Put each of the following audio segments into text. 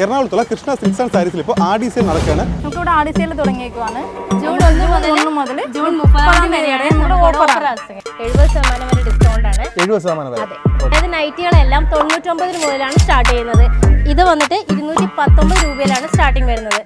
എറണാകുളത്തുള്ള Krishna silks and സാരീസിൽ ഇപ്പോൾ ആടി sale നടക്കുകയാണ്. നമുക്കിവിടെ ആടി സെയിൽ തുടങ്ങിയേക്കുവാണ്. ജൂൺ 1 മുതൽ ജൂൺ 30 വരെയാണ് നമ്മുടെ ഓഫർ. 70% വരെ ഡിസ്കൗണ്ട് ആണ്. 70% വരെ. അതായത് നൈറ്റികളെല്ലാം 99 മുതലാണ് സ്റ്റാർട്ട് ചെയ്യുന്നത്. ഇത് വന്നിട്ട് 219 രൂപയിലാണ് സ്റ്റാർട്ടിംഗ് വരുന്നത്.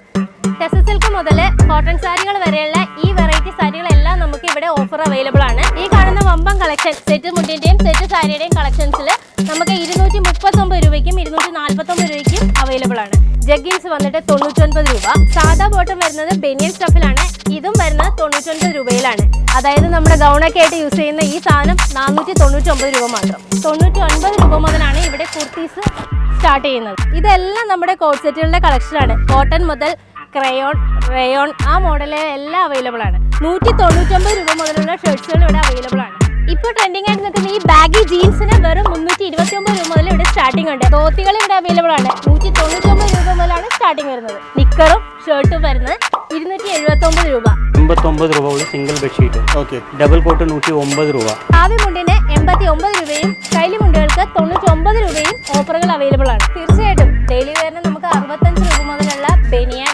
ടെസ സിൽക്ക് മുതൽ കോട്ടൺ സാരികൾ വരെയുള്ള ഈ വെറൈറ്റി സാരികളെല്ലാം നമുക്ക് ഇവിടെ ഓഫർ അവൈലബിൾ ആണ്. ഈ കാണുന്ന വമ്പൻ കളക്ഷൻ സെറ്റ് മുണ്ടിന്റെയും സെറ്റ് സാരിയുടെയും കളക്ഷൻസിൽ നമുക്ക് 239 രൂപയ്ക്കും 249 രൂപയ്ക്കും അവൈലബിൾ ആണ്. ജഗ്ഗിൻസ് വന്നിട്ട് 99 രൂപ. സാധാ ബോട്ടം വരുന്നത് ബനിയൻ സ്റ്റഫിലാണ്. ഇതും വരുന്നത് 99 രൂപയിലാണ്. അതായത് നമ്മുടെ ഗൗണൊക്കെ ആയിട്ട് യൂസ് ചെയ്യുന്ന ഈ സാധനം 499 രൂപ മാത്രം. 99 രൂപ മുതലാണ് ഇവിടെ കുർത്തീസ് സ്റ്റാർട്ട് ചെയ്യുന്നത്. ഇതെല്ലാം നമ്മുടെ കോട്ട് സെറ്റുകളുടെ കളക്ഷനാണ്. കോട്ടൺ മുതൽ ക്രയോൺ, റയോൺ ആ മോഡല് എല്ലാം അവൈലബിൾ ആണ്. 199 രൂപ മുതലുള്ള ഷർട്ട്സുകൾ ഇവിടെ അവൈലബിൾ ആണ്. ഇപ്പോൾ ട്രെൻഡിങ് ആയിട്ട് നിൽക്കുന്ന ഈ ബാഗി ജീൻസിന് വെറും 329 രൂപ മുതൽ ഇവിടെ സ്റ്റാർട്ടിംഗ് ഉണ്ട്. ധോത്തികൾ ഇവിടെ അവൈലബിൾ ആണ്. 199 രൂപ മുതലാണ് സ്റ്റാർട്ടിംഗ് വരുന്നത്. നിക്കറും ഷർട്ടും വരുന്നത് 279 രൂപ. 89 രൂപ ഉള്ള സിംഗിൾ ബെഡ്ഷീറ്റ്. ഡബിൾ കോട്ട് 109 രൂപ. കാവി മുണ്ടിന് 89 രൂപയും കൈലി മുണ്ടുകൾക്ക് 99 രൂപയും ഓഫറുകൾ അവൈലബിൾ ആണ്. തീർച്ചയായിട്ടും ഡെയിലി വെയറിന് നമുക്ക് 65 രൂപ മുതലുള്ള ബനിയൻ,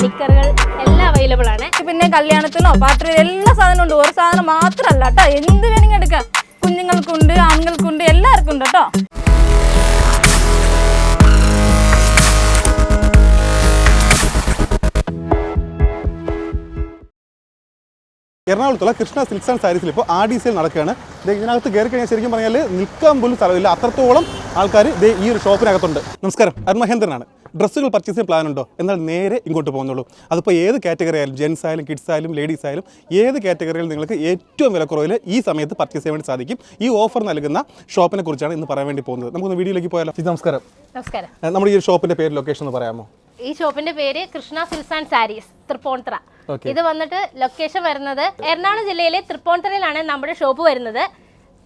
നിക്കറുകൾ എല്ലാം അവൈലബിൾ ആണ്. പിന്നെ കല്യാണത്തിനോ പാർട്ടി എല്ലാ സാധനവും ഉണ്ട്. ഒരു സാധനം മാത്രമല്ല കേട്ടോ, എന്ത് വേണമെങ്കിൽ എടുക്കാം. കുഞ്ഞുങ്ങൾക്കുണ്ട്, ആണുങ്ങൾക്കുണ്ട്, എല്ലാവർക്കും ഉണ്ട് കേട്ടോ. എറണാകുളത്തുള്ള കൃഷ്ണ സിൽക്സ് ആൻഡ് സാരീസിൽ ഇപ്പോൾ ആടി സെയിൽ നടക്കുകയാണ്. ഇതിനകത്ത് കയറി കഴിഞ്ഞാൽ ശരിക്കും പറഞ്ഞാൽ നിൽക്കാൻ പോലും സ്ഥലമില്ല, അത്രത്തോളം ആൾക്കാർ ഈ ഒരു ഷോപ്പിനകത്തുണ്ട്. നമസ്കാരം, അരുൺമഹേന്ദ്രനാണ്. ഡ്രസ്സുകൾ പർച്ചേസ് ചെയ്യാൻ പ്ലാൻ ഉണ്ടോ? എന്നാൽ നേരെ ഇങ്ങോട്ട് പോകുന്നുള്ളൂ. അതിപ്പോൾ ഏത് കാറ്റഗറി ആയാലും, ജെൻസ് ആയാലും കിഡ്സ് ആയാലും ലേഡീസ് ആയാലും ഏത് കാറ്റഗറിയിൽ നിങ്ങൾക്ക് ഏറ്റവും വിലക്കുറവിൽ ഈ സമയത്ത് പർച്ചേസ് ചെയ്യാൻ വേണ്ടി സാധിക്കും. ഈ ഓഫർ നൽകുന്ന ഷോപ്പിനെ കുറിച്ചാണ് ഇന്ന് പറയാൻ വേണ്ടി പോകുന്നത്. നമുക്കൊന്ന് വീഡിയോയിലേക്ക് പോയാലോ? നമസ്കാരം. നമസ്കാരം. നമ്മുടെ ഈ ഷോപ്പിന്റെ പേര്, ലൊക്കേഷൻ ഒന്ന് പറയാമോ? ഈ ഷോപ്പിന്റെ പേര് കൃഷ്ണ സിൽക്സ് ആൻഡ് സാരീസ്, തൃപ്പൂണിത്തുറ. ഇത് വന്നിട്ട് ലൊക്കേഷൻ വരുന്നത് എറണാകുളം ജില്ലയിലെ തൃപ്പൂണിത്തുറയിലാണ് നമ്മുടെ ഷോപ്പ് വരുന്നത്.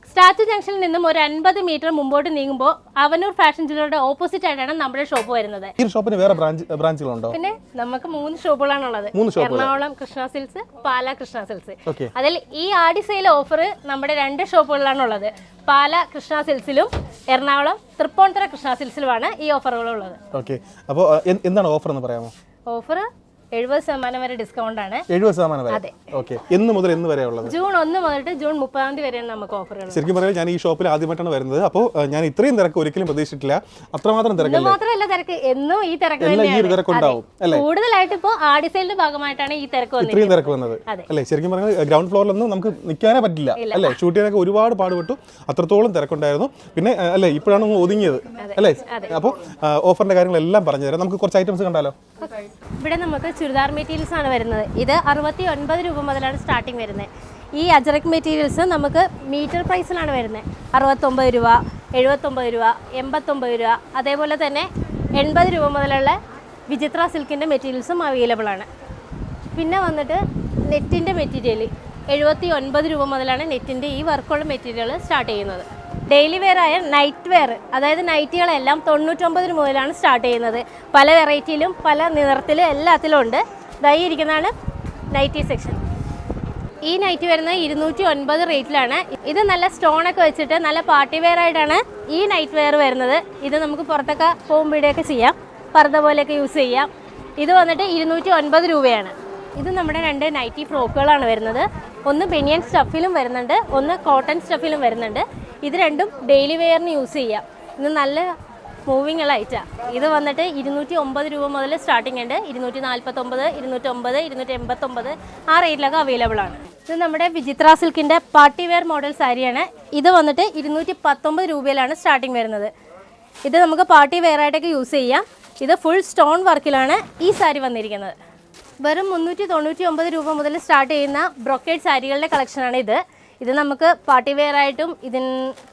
സ്റ്റാച്യു ജംഗ്ഷനിൽ നിന്നും ഒരു 50 മീറ്റർ മുമ്പോട്ട് നീങ്ങുമ്പോൾ അവനൂർ ഫാഷൻ ജ്വല്ലറിയുടെ ഓപ്പോസിറ്റ് ആയിട്ടാണ് നമ്മുടെ ഷോപ്പ് വരുന്നത്. ഈ ഷോപ്പിന് വേറെ ബ്രാഞ്ചുകളുണ്ടോ? പിന്നെ നമുക്ക് 3 ഷോപ്പുകളാണുള്ളത്. Ernakulam Krishna silks, Pala Krishna silks. അതിൽ ഈ ആടി സെയിൽ ഓഫർ നമ്മുടെ 2 ഷോപ്പുകളിലാണുള്ളത്. പാലാ കൃഷ്ണ സിൽസിലും എറണാകുളം തൃപ്പൂണിത്തുറ കൃഷ്ണ സിൽസിലുമാണ് ഈ ഓഫറുകളുള്ളത്. അപ്പോൾ എന്താണ് ഓഫർ എന്ന് പറയാമോ? ഓഫർ 70% വരെ ഡിസ്കൗണ്ട് ആണ്. 70% വരെ. ഓക്കേ. എന്ന് മുതൽ എന്ന് വരെ ഉള്ളത്? ജൂൺ 1 മുതൽ ജൂൺ 30 വരെയാണ് നമുക്ക് ഓഫറുകൾ. ശരിക്കും പറഞ്ഞാൽ ഞാൻ ഈ ഷോപ്പിൽ ആദ്യമായിട്ടാണ് വരുന്നത്. അപ്പോൾ ഞാൻ ഇത്രയും തിരക്ക് ഒരിക്കലും പ്രതീക്ഷിച്ചിട്ടില്ല. അത്രമാത്രം തിരക്കല്ലേ? മാത്രമല്ല തിരക്ക് എന്നും ഈ തിരക്ക് തന്നെയാണ്. കൂടുതലായിട്ട് ഇപ്പോൾ ആടി സെയിലിന്റെ ഭാഗമായിട്ടാണ് ഈ തിരക്ക് വന്നത്. ഇത്രയും തിരക്ക് വന്നത് അല്ലേ? ശരിക്കും പറഞ്ഞാൽ ഗ്രൗണ്ട് ഫ്ലോറിലൊന്നും നമുക്ക് നിൽക്കാനേ പറ്റില്ല അല്ലേ? ഷൂട്ട് ചെയ്യാനൊക്കെ ഒരുപാട് പാടുപെട്ടു. അത്രത്തോളം തിരക്കുണ്ടായിരുന്നു. പിന്നെ അല്ലേ, ഇപ്പോഴാണ് ഒതുങ്ങിയത് അല്ലേ? അപ്പോൾ ഓഫറിന്റെ കാര്യങ്ങളെല്ലാം പറഞ്ഞു തരാം. നമുക്ക് കുറച്ച് ഐറ്റംസ് കണ്ടാലോ? ഇവിടെ നമുക്ക് ചുരിദാർ മെറ്റീരിയൽസ് ആണ് വരുന്നത്. ഇത് 69 രൂപ മുതലാണ് സ്റ്റാർട്ടിങ് വരുന്നത്. ഈ അജറക് മെറ്റീരിയൽസ് നമുക്ക് മീറ്റർ പ്രൈസിലാണ് വരുന്നത്. 69 രൂപ, 79 രൂപ, 89 രൂപ, അതേപോലെ തന്നെ 80 രൂപ മുതലുള്ള വിചിത്ര സിൽക്കിൻ്റെ മെറ്റീരിയൽസും അവൈലബിൾ ആണ്. പിന്നെ വന്നിട്ട് നെറ്റിൻ്റെ മെറ്റീരിയൽ 79 രൂപ മുതലാണ് നെറ്റിൻ്റെ ഈ വർക്കുള്ള മെറ്റീരിയൽ സ്റ്റാർട്ട് ചെയ്യുന്നത്. ഡെയിലി വെയർ ആയ നൈറ്റ് വെയർ, അതായത് നൈറ്റികളെല്ലാം 99 മുതലാണ് സ്റ്റാർട്ട് ചെയ്യുന്നത്. പല വെറൈറ്റിയിലും പല നിറത്തിലും എല്ലാത്തിലും ഉണ്ട്. ഇതായി ഇരിക്കുന്നതാണ് നൈറ്റി സെക്ഷൻ. ഈ നൈറ്റി വരുന്നത് 209 റേറ്റിലാണ്. ഇത് നല്ല സ്റ്റോണൊക്കെ വെച്ചിട്ട് നല്ല പാർട്ടി വെയർ ആയിട്ടാണ് ഈ നൈറ്റ് വെയർ വരുന്നത്. ഇത് നമുക്ക് പുറത്തൊക്കെ പോകുമ്പോഴൊക്കെ ചെയ്യാം, പർദ്ദ പോലെയൊക്കെ യൂസ് ചെയ്യാം. ഇത് വന്നിട്ട് 209 രൂപയാണ്. ഇത് നമ്മുടെ 2 നൈറ്റി ഫ്രോക്കുകളാണ് വരുന്നത്. ഒന്ന് ബനിയൻ സ്റ്റഫിലും വരുന്നുണ്ട്, ഒന്ന് കോട്ടൺ സ്റ്റഫിലും വരുന്നുണ്ട്. ഇത് രണ്ടും ഡെയിലി വെയറിന് യൂസ് ചെയ്യാം. ഇത് നല്ല മൂവിങ് ഉള്ള ഐറ്റാണ്. ഇത് വന്നിട്ട് 209 രൂപ മുതൽ സ്റ്റാർട്ടിംഗ് ഉണ്ട്. 249, 209, 289 ആ റേറ്റിലൊക്കെ അവൈലബിൾ ആണ്. ഇത് നമ്മുടെ വിചിത്ര സിൽക്കിൻ്റെ പാർട്ടി വെയർ മോഡൽ സാരിയാണ്. ഇത് വന്നിട്ട് 219 രൂപയിലാണ് സ്റ്റാർട്ടിംഗ് വരുന്നത്. ഇത് നമുക്ക് പാർട്ടി വെയർ ആയിട്ടൊക്കെ യൂസ് ചെയ്യാം. ഇത് ഫുൾ സ്റ്റോൺ വർക്കിലാണ് ഈ സാരി വന്നിരിക്കുന്നത്. വെറും 399 രൂപ മുതൽ സ്റ്റാർട്ട് ചെയ്യുന്ന ബ്രൊക്കേഡ് സാരികളുടെ കളക്ഷനാണ് ഇത്. ഇത് നമുക്ക് പാർട്ടി വെയർ ആയിട്ടും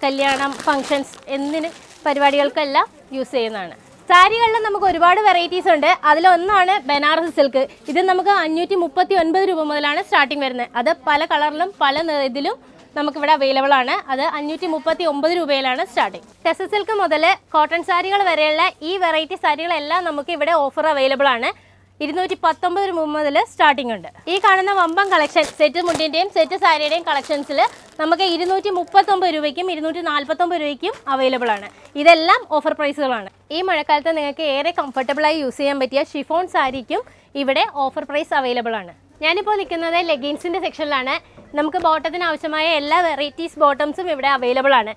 കല്യാണം, ഫങ്ഷൻസ് എന്തിന് പരിപാടികൾക്കെല്ലാം യൂസ് ചെയ്യുന്നതാണ്. സാരികളിൽ നമുക്ക് ഒരുപാട് വെറൈറ്റീസ് ഉണ്ട്. അതിലൊന്നാണ് ബനാറസ് സിൽക്ക്. ഇത് നമുക്ക് 539 രൂപ മുതലാണ് സ്റ്റാർട്ടിങ് വരുന്നത്. അത് പല കളറിലും പല ഇതിലും നമുക്കിവിടെ അവൈലബിൾ ആണ്. അത് 539 രൂപയിലാണ് സ്റ്റാർട്ടിങ്. ടെസ സിൽക്ക് മുതൽ കോട്ടൺ സാരികൾ വരെയുള്ള ഈ വെറൈറ്റി സാരികളെല്ലാം നമുക്ക് ഇവിടെ ഓഫർ അവൈലബിൾ ആണ്. 219 രൂപ മുതൽ സ്റ്റാർട്ടിംഗ് ഉണ്ട്. ഈ കാണുന്ന വമ്പൻ കളക്ഷൻ സെറ്റ് മുണ്ടിൻ്റെയും സെറ്റ് സാരിയുടെയും കളക്ഷൻസിൽ നമുക്ക് 239 രൂപയ്ക്കും 249 രൂപയ്ക്കും അവൈലബിൾ ആണ്. ഇതെല്ലാം ഓഫർ പ്രൈസുകളാണ്. ഈ മഴക്കാലത്ത് നിങ്ങൾക്ക് ഏറെ കംഫർട്ടബിളായി യൂസ് ചെയ്യാൻ പറ്റിയ ഷിഫോൺ സാരിക്കും ഇവിടെ ഓഫർ പ്രൈസ് അവൈലബിൾ ആണ്. ഞാനിപ്പോൾ നിൽക്കുന്നത് ലെഗിൻസിൻ്റെ സെക്ഷനിലാണ്. നമുക്ക് ബോട്ടത്തിന് ആവശ്യമായ എല്ലാ വെറൈറ്റീസ് ബോട്ടംസും ഇവിടെ അവൈലബിൾ ആണ്.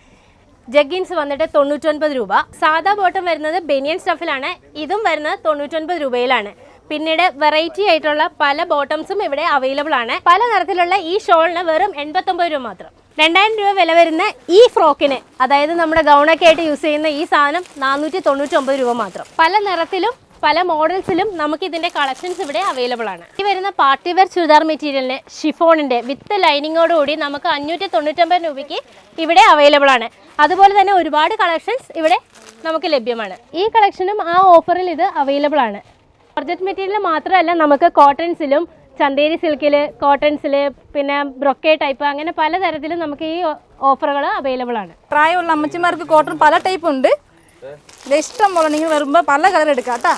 ജഗ്ഗിൻസ് വന്നിട്ട് 99 രൂപ. സാധാ ബോട്ടം വരുന്നത് ബനിയൻ സ്റ്റഫിലാണ്. ഇതും വരുന്നത് 99 രൂപയിലാണ്. പിന്നീട് വെറൈറ്റി ആയിട്ടുള്ള പല ബോട്ടംസും ഇവിടെ അവൈലബിൾ ആണ്. പല തരത്തിലുള്ള ഈ ഷോളിന് വെറും 89 രൂപ മാത്രം. 2000 രൂപ വില വരുന്ന ഈ ഫ്രോക്കിന്, അതായത് നമ്മുടെ ഗൗണൊക്കെ ആയിട്ട് യൂസ് ചെയ്യുന്ന ഈ സാധനം 499 രൂപ മാത്രം. പല നിറത്തിലും പല മോഡൽസിലും നമുക്ക് ഇതിന്റെ കളക്ഷൻസ് ഇവിടെ അവൈലബിൾ ആണ്. ഈ വരുന്ന പാർട്ടി വെയർ ചുരിദാർ മെറ്റീരിയലിന് ഷിഫോണിന്റെ വിത്ത് ലൈനിങ്ങോടുകൂടി നമുക്ക് 599 രൂപയ്ക്ക് ഇവിടെ അവൈലബിൾ ആണ്. അതുപോലെ തന്നെ ഒരുപാട് കളക്ഷൻസ് ഇവിടെ നമുക്ക് ലഭ്യമാണ്. ഈ കളക്ഷനും ആ ഓഫറിൽ ഇത് അവൈലബിൾ ആണ്. ജോർജറ്റ് മെറ്റീരിയൽ മാത്രമല്ല, നമുക്ക് കോട്ടൺസിലും ചന്തേരി സിൽക്കിൽ, കോട്ടൺസിൽ, പിന്നെ ബ്രൊക്കെ ടൈപ്പ്, അങ്ങനെ പലതരത്തിലും നമുക്ക് ഈ ഓഫറുകൾ അവൈലബിൾ ആണ്. പ്രായമുള്ള അമ്മച്ചിമാർക്ക് കോട്ടൺ പല ടൈപ്പ് ഉണ്ട്. ഇത് ഇഷ്ടം പോലെ നിങ്ങൾ വരുമ്പോൾ പല കളർ എടുക്കാം കേട്ടോ.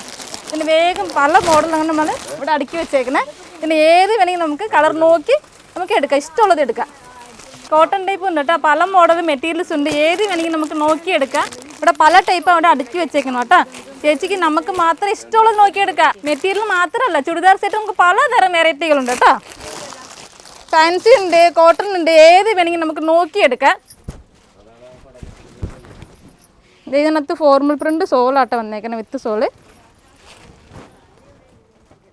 പിന്നെ വേഗം പല മോഡൽ അങ്ങനെ നമ്മൾ ഇവിടെ അടുക്കി വെച്ചേക്കണേ. പിന്നെ ഏത് വേണമെങ്കിൽ നമുക്ക് കളർ നോക്കി നമുക്ക് എടുക്കാം, ഇഷ്ടമുള്ളത് എടുക്കാം. കോട്ടൺ ടൈപ്പ് ഉണ്ട് കേട്ടോ, പല മോഡൽ മെറ്റീരിയൽസ് ഉണ്ട്. ഏത് വേണമെങ്കിൽ നമുക്ക് നോക്കിയെടുക്കാം. ഇവിടെ പല ടൈപ്പ് അവിടെ അടുക്കി വെച്ചേക്കണം കേട്ടോ. ചേച്ചിക്ക് നമുക്ക് മാത്രം ഇഷ്ടമുള്ളത് നോക്കിയെടുക്കാം. മെറ്റീരിയൽ മാത്രമല്ല, ചുടിദാർ സെറ്റ് നമുക്ക് പലതരം വെറൈറ്റികളുണ്ട് കേട്ടോ. ഫാൻസി ഉണ്ട്, കോട്ടൺ ഉണ്ട്, ഏത് വേണമെങ്കിൽ നമുക്ക് നോക്കിയെടുക്കാം. ഇതിനകത്ത് ഫോർമൽ പ്രിന്റ് സോളാട്ടോ വന്നേക്കണം, വിത്ത് സോള്.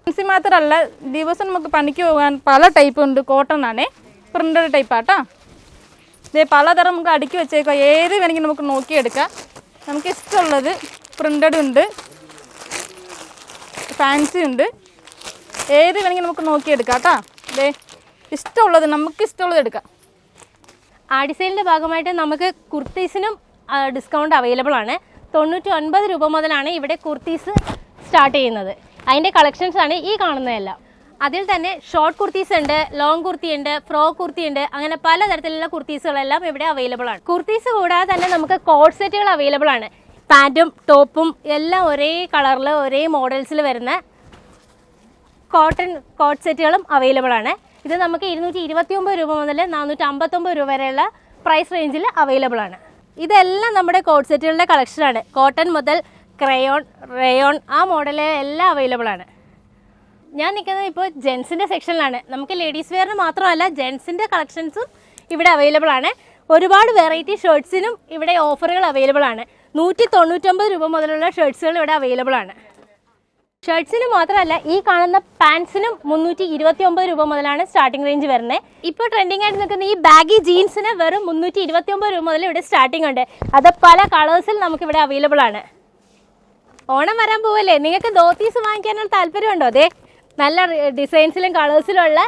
ഫാൻസി മാത്രമല്ല, ദിവസം നമുക്ക് പണിക്ക് പോകാൻ പല ടൈപ്പ് ഉണ്ട്. കോട്ടൺ ആണേ, പ്രിന്റഡ് ടൈപ്പാട്ടോ. ഇതേ പലതരം നമുക്ക് അടുക്കി വെച്ചേക്കാം. ഏത് വേണമെങ്കിൽ നമുക്ക് നോക്കിയെടുക്കാം. നമുക്ക് ഇഷ്ടമുള്ളത് പ്രിന്റഡ് ഉണ്ട്, ഫാൻസി ഉണ്ട്, ഏത് വേണമെങ്കിൽ നമുക്ക് നോക്കിയെടുക്കാം കേട്ടോ. ഇതേ ഇഷ്ടമുള്ളത് നമുക്ക് ഇഷ്ടമുള്ളത് എടുക്കാം. ആഡിസെയിലിൻ്റെ ഭാഗമായിട്ട് നമുക്ക് കുർത്തീസിനും ഡിസ്കൗണ്ട് അവൈലബിൾ ആണ്. 99 രൂപ മുതലാണ് ഇവിടെ കുർത്തീസ് സ്റ്റാർട്ട് ചെയ്യുന്നത്. അതിൻ്റെ കളക്ഷൻസ് ആണ് ഈ കാണുന്നതെല്ലാം. അതിൽ തന്നെ ഷോർട്ട് കുർത്തീസ് ഉണ്ട്, ലോങ് കുർത്തി ഉണ്ട്, ഫ്രോക്ക് കുർത്തി ഉണ്ട്, അങ്ങനെ പലതരത്തിലുള്ള കുർത്തീസുകളെല്ലാം ഇവിടെ അവൈലബിൾ ആണ്. കുർത്തീസ് കൂടാതെ തന്നെ നമുക്ക് കോട്ട് സെറ്റുകൾ അവൈലബിൾ ആണ്. പാൻറ്റും ടോപ്പും എല്ലാം ഒരേ കളറിൽ ഒരേ മോഡൽസിൽ വരുന്ന കോട്ടൺ കോട്ട് സെറ്റുകളും അവൈലബിൾ ആണ്. ഇത് നമുക്ക് 229 രൂപ മുതൽ 459 രൂപ വരെയുള്ള പ്രൈസ് റേഞ്ചിൽ അവൈലബിൾ ആണ്. ഇതെല്ലാം നമ്മുടെ കോട്ട് സെറ്റുകളുടെ കളക്ഷനാണ്. കോട്ടൺ മുതൽ ക്രയോൺ, റയോൺ, ആ മോഡല് എല്ലാം അവൈലബിൾ ആണ്. ഞാൻ നിൽക്കുന്നത് ഇപ്പോൾ ജെൻസിൻ്റെ സെക്ഷനിലാണ്. നമുക്ക് ലേഡീസ് വെയറിന് മാത്രമല്ല ജെൻസിൻ്റെ കളക്ഷൻസും ഇവിടെ അവൈലബിൾ ആണ്. ഒരുപാട് വെറൈറ്റി ഷർട്ട്സിനും ഇവിടെ ഓഫറുകൾ അവൈലബിൾ ആണ്. 199 രൂപ മുതലുള്ള ഷർട്ട്സുകൾ ഇവിടെ അവൈലബിൾ ആണ്. ഷർട്ട്സിന് മാത്രമല്ല, ഈ കാണുന്ന പാൻസിനും 329 രൂപ മുതലാണ് സ്റ്റാർട്ടിംഗ് റേഞ്ച് വരുന്നത്. ഇപ്പോൾ ട്രെൻഡിങ് ആയിട്ട് നിൽക്കുന്ന ഈ ബാഗി ജീൻസിന് വെറും 329 രൂപ മുതൽ ഇവിടെ സ്റ്റാർട്ടിംഗ് ഉണ്ട്. അത് പല കളേഴ്സിൽ നമുക്കിവിടെ അവൈലബിൾ ആണ്. ഓണം വരാൻ പോവല്ലേ, നിങ്ങൾക്ക് ധോത്തീസ് വാങ്ങിക്കാനുള്ള താല്പര്യമുണ്ടോ? അതെ, നല്ല ഡിസൈൻസിലും കളേഴ്സിലുള്ള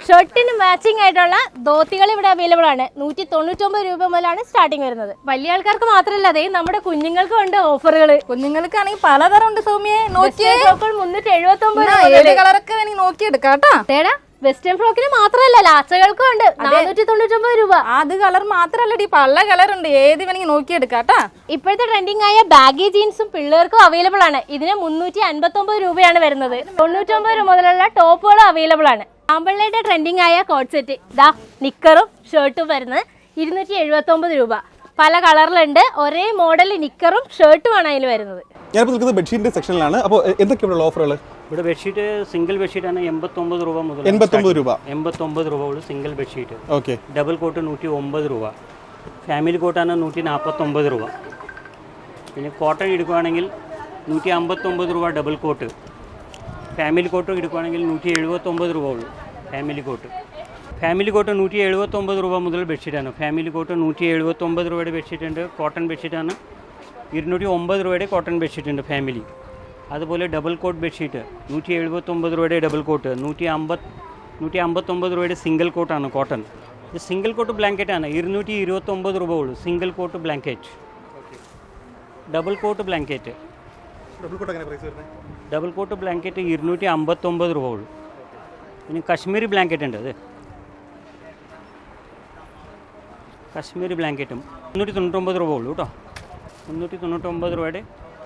ഷർട്ടിന് മാച്ചിങ് ആയിട്ടുള്ള ധോത്തികൾ ഇവിടെ അവൈലബിൾ ആണ്. 199 രൂപ മുതലാണ് സ്റ്റാർട്ടിങ് വരുന്നത്. വലിയ ആൾക്കാർക്ക് മാത്രമല്ല, അതേ നമ്മുടെ കുഞ്ഞുങ്ങൾക്കും ഉണ്ട് ഓഫറുകൾ. കുഞ്ഞുങ്ങൾക്കാണെങ്കിൽ പലതരം ഉണ്ട്. സൗമ്യേ നോക്കിയേ, 379 കളറൊക്കെ വേണമെങ്കിൽ നോക്കിയെടുക്കാം കേട്ടോ. വെസ്റ്റേൺ ഫ്രോക്കിന് മാത്രമല്ല, ലാച്ചകൾക്കും ഉണ്ട് 499 രൂപ. അത് കളർ മാത്രമല്ലടി, പല കളർ ഉണ്ട്, ഏത് വേണമെങ്കിൽ നോക്കിയെടുക്കാം കേട്ടോ. ഇപ്പോഴത്തെ ട്രെൻഡിങ് ആയ ബാഗി ജീൻസും പിള്ളേർക്കും അവൈലബിൾ ആണ്. ഇതിന് 359 രൂപയാണ് വരുന്നത്. 99 രൂപ മുതലുള്ള ടോപ്പുകളും അവൈലബിൾ ആണ്. ആമ്പിള്ളേരുടെ ട്രെൻഡിങ് ആയ കോട്ട് സെറ്റ് ദാ നിക്കറും ഷർട്ടും വരുന്നത് 279 രൂപ. പല കളറിലുണ്ട്, ഒരേ മോഡൽ നിക്കറും ഷർട്ടുമാണ് അതിൽ വരുന്നത്. ഞാനിപ്പോൾ നിൽക്കുന്നത് ബെഡ്ഷീറ്റിന്റെ സെക്ഷനിലാണ്. അപ്പോൾ എന്തൊക്കെയുള്ള ഓഫറുകൾ? ഇവിടെ ബെഡ്ഷീറ്റ് സിംഗിൾ ബെഡ്ഷീറ്റാണ് 89 രൂപ മുതൽ. 89 രൂപ. 89 രൂപ ഉള്ളൂ single bedsheet. Okay. Double cot 109 രൂപ. ഫാമിലി കോട്ടാണ് 149 രൂപ. പിന്നെ കോട്ടൺ എടുക്കുകയാണെങ്കിൽ 159 രൂപ ഡബിൾ കോട്ട്. ഫാമിലി കോട്ട് എടുക്കുകയാണെങ്കിൽ 179 രൂപ ഉള്ളൂ ഫാമിലി കോട്ട്. ഫാമിലി കോട്ട് 179 രൂപ മുതൽ ബെഡ്ഷീറ്റാണ്. ഫാമിലി കോട്ട് 179 രൂപയുടെ ബെഡ്ഷീറ്റ് ഉണ്ട്. കോട്ടൺ ബെഡ്ഷീറ്റാണ് 209 രൂപയുടെ കോട്ടൺ ബെഡ്ഷീറ്റ് ഉണ്ട് ഫാമിലി. അതുപോലെ ഡബിൾ കോട്ട് ബെഡ്ഷീറ്റ് 179 രൂപയുടെ ഡബിൾ കോട്ട്. 159 രൂപയുടെ സിംഗിൾ കോട്ടാണ് കോട്ടൺ. ഇത് സിംഗിൾ കോട്ട് ബ്ലാങ്കറ്റാണ് 229 രൂപ ഉള്ളൂ single cot blanket. Double cot blanket double cot blanket 259 രൂപ ഉള്ളൂ. ഇനി കശ്മീരി ബ്ലാങ്കറ്റ് ഉണ്ട്, അത് കശ്മീരി ബ്ലാങ്കറ്റും 399 രൂപ ഉള്ളൂ കേട്ടോ. 399 രൂപയുടെ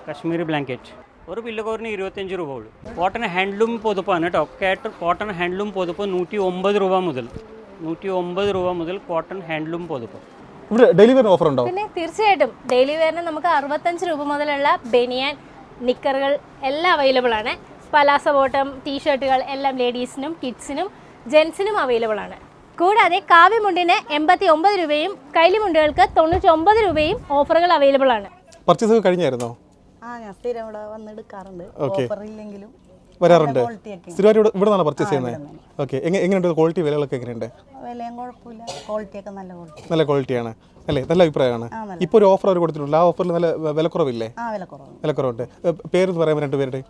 കശ്മീരി ബ്ലാങ്കറ്റ്. ഒരു പില്ലോ കവറിന് 25 രൂപ ഉള്ളൂ. കോട്ടൺ ഹാൻഡ്ലൂം പൊതുപ്പാണ് കേട്ടോ. കോട്ടൺ ഹാൻഡ്ലൂം പൊതുപ്പ് 109 രൂപ മുതൽ 109 രൂപ മുതൽ കോട്ടൺ ഹാൻഡ്ലൂം പൊതുപ്പ്. ഇവിടെ ഡെയിലി വെയർ ഓഫർ ഉണ്ടോ? പിന്നെ തീർച്ചയായിട്ടും ഡെയിലി വെയറിന് നമുക്ക് 65 രൂപ മുതലുള്ള ബനിയാൻ, നിക്കറുകൾ എല്ലാം അവൈലബിൾ ആണ്. പലാസ ബോട്ടം, ടീഷർട്ടുകൾ എല്ലാം ലേഡീസിനും കിഡ്സിനും ജെൻസിനും അവൈലബിൾ ആണ്. കൂടാതെ കാവ്യമുണ്ടിന് 89 രൂപയും കൈലിമുണ്ടുകൾക്ക് 99 രൂപയും ഓഫറുകൾ അവൈലബിൾ ആണ്. പർച്ചേസ് ഒക്കെ കഴിഞ്ഞായിരുന്നോ? ഞാൻ സ്ഥിരം ഇവിടെ വന്നെടുക്കാറുണ്ട്. ഓഫർ ഇല്ലെങ്കിലും വരാറുണ്ട്. സ്ഥിരമായിട്ട് ഇവിടെ നിന്നാണ് പർച്ചേസ് ചെയ്യുന്നത്. ഓക്കെ, എങ്ങനെയുണ്ട് ക്വാളിറ്റി? വിലകളൊക്കെ എങ്ങനെയുണ്ട്? വിലയും കുഴപ്പമില്ല, ക്വാളിറ്റിയൊക്കെ നല്ല ക്വാളിറ്റി. നല്ല ക്വാളിറ്റിയാണ് അല്ലേ? നല്ല അഭിപ്രായമാണ്. ഇപ്പോൾ ഒരു ഓഫർ അവർ കൊടുത്തിട്ടുണ്ട്. ആ ഓഫറിൽ നല്ല വിലക്കുറവില്ലേ? വിലക്കുറവുണ്ട്. പേര് പറയാൻ 2 പേരുടെ?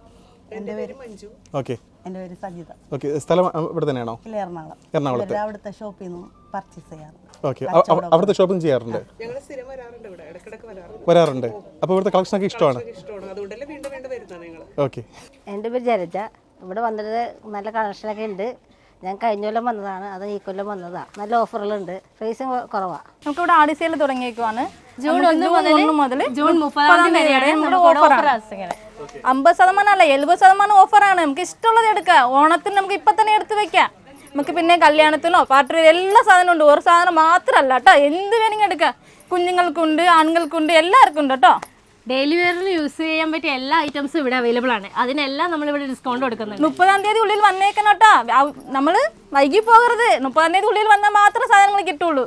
എൻ്റെ പേര് മഞ്ജു. ഓക്കെ, എൻ്റെ പേര് സജിത. ഓക്കെ. സ്ഥലം ഇവിടെ തന്നെയാണോ? എറണാകുളത്ത്. അവിടുത്തെ ഷോപ്പിൽ നിന്ന് പർച്ചേസ് ചെയ്യാറുണ്ട്. ഓക്കെ, അവിടുത്തെ ഷോപ്പിംഗ് ചെയ്യാറുണ്ട്? വരാറുണ്ട്. അപ്പോൾ ഇവിടുത്തെ കളക്ഷനൊക്കെ ഇഷ്ടമാണ്. ഓക്കെ. എൻ്റെ പേര് ജലജ. ഇവിടെ വന്നിട്ട് നല്ല കളക്ഷനൊക്കെ ഉണ്ട്. ഞാൻ കഴിഞ്ഞ കൊല്ലം വന്നതാണ്, അത് ഈ കൊല്ലം വന്നതാണ്. നല്ല ഓഫറുകളുണ്ട്, പ്രൈസും കുറവാണ്. നമുക്കിവിടെ ആടി സെയിൽ തുടങ്ങിയേക്കുവാണ്. ജൂൺ 1 മുതൽ ജൂൺ 30 വരെയാണ് നമ്മുടെ ഓഫർ. 50% അല്ല 70% ഓഫറാണ്. നമുക്ക് ഇഷ്ടമുള്ളത് എടുക്കാം. ഓണത്തിന് നമുക്ക് ഇപ്പം തന്നെ എടുത്ത് വെക്കാം. നമുക്ക് പിന്നെ കല്യാണത്തിനോ പാർട്ടി എല്ലാ സാധനവും ഉണ്ട്. ഒരു സാധനം മാത്രമല്ല കേട്ടോ, എന്ത് വേണമെങ്കിലും എടുക്കാം. കുഞ്ഞുങ്ങൾക്കുണ്ട്, ആണുങ്ങൾക്കുണ്ട്, എല്ലാവർക്കും ഉണ്ട് കേട്ടോ. ഡെയിലി വെയറിൽ യൂസ് ചെയ്യാൻ പറ്റിയ എല്ലാ ഐറ്റംസും ഇവിടെ അവൈലബിൾ ആണ്. അതിനെല്ലാം നമ്മളിവിടെ ഡിസ്കൗണ്ട് കൊടുക്കുന്നുണ്ട്. 30-ാം തീയതി ഉള്ളിൽ വന്നേക്കണം കേട്ടോ. നമ്മൾ വൈകി പോകരുത്. 30-ാം തീയതി ഉള്ളിൽ വന്നാൽ മാത്രമേ സാധനങ്ങൾ കിട്ടുള്ളൂ.